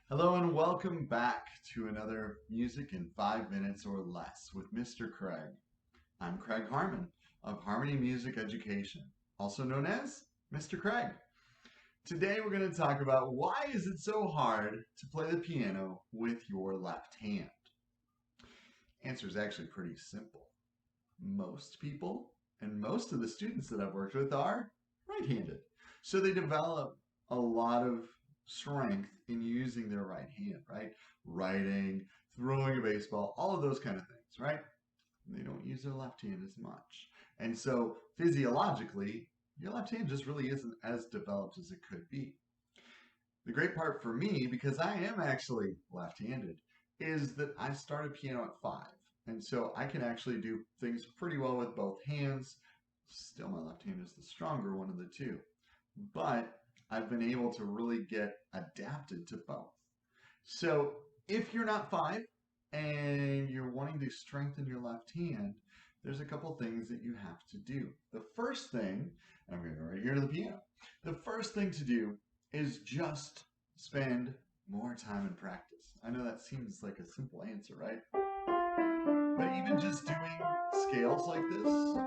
Hello and welcome back to another Music in 5 Minutes or Less with Mr. Craig. I'm Craig Harmon of Harmony Music Education, also known as Mr. Craig. Today we're going to talk about why is it so hard to play the piano with your left hand? Answer is actually pretty simple. Most people and most of the students that I've worked with are right-handed. So they develop a lot of strength in using their right hand, right? Writing, throwing a baseball, all of those kind of things, right? They don't use their left hand as much. And so physiologically, your left hand just really isn't as developed as it could be. The great part for me, because I am actually left-handed, is that I started piano at 5. And so I can actually do things pretty well with both hands. Still, my left hand is the stronger one of the two. But I've been able to really get adapted to both. So if you're not 5 and you're wanting to strengthen your left hand, there's a couple things that you have to do. The first thing, and I'm going to go right here to the piano. The first thing to do is just spend more time in practice. I know that seems like a simple answer, right? But even just doing scales like this,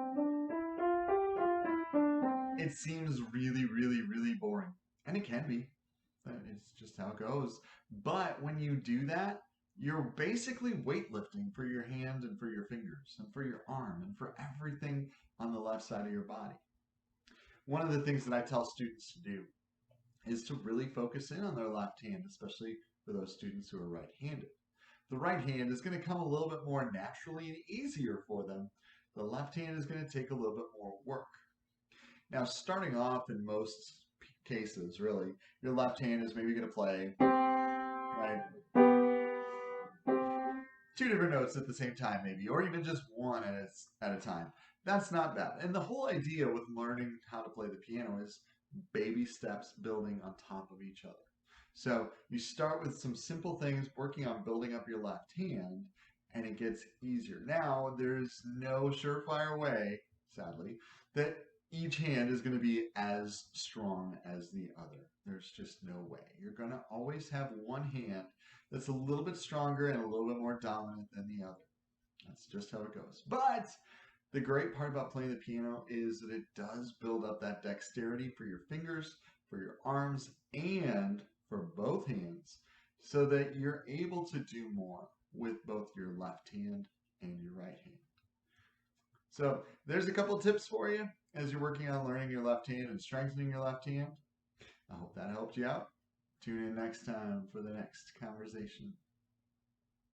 it seems really boring. And it can be. It's just how it goes. But when you do that, you're basically weightlifting for your hand and for your fingers and for your arm and for everything on the left side of your body. One of the things that I tell students to do is to really focus in on their left hand, especially for those students who are right-handed. The right hand is going to come a little bit more naturally and easier for them. The left hand is going to take a little bit more work. Now, starting off in most cases, really, your left hand is maybe going to play, right, two different notes at the same time, maybe, or even just one at a time. That's not bad. And the whole idea with learning how to play the piano is baby steps building on top of each other. So you start with some simple things, working on building up your left hand, and it gets easier. Now, there's no surefire way, sadly, that each hand is going to be as strong as the other. There's just no way. You're going to always have one hand that's a little bit stronger and a little bit more dominant than the other. That's just how it goes. But the great part about playing the piano is that it does build up that dexterity for your fingers, for your arms, and for both hands so that you're able to do more with both your left hand and your right hand. So there's a couple tips for you as you're working on learning your left hand and strengthening your left hand. I hope that helped you out. Tune in next time for the next conversation.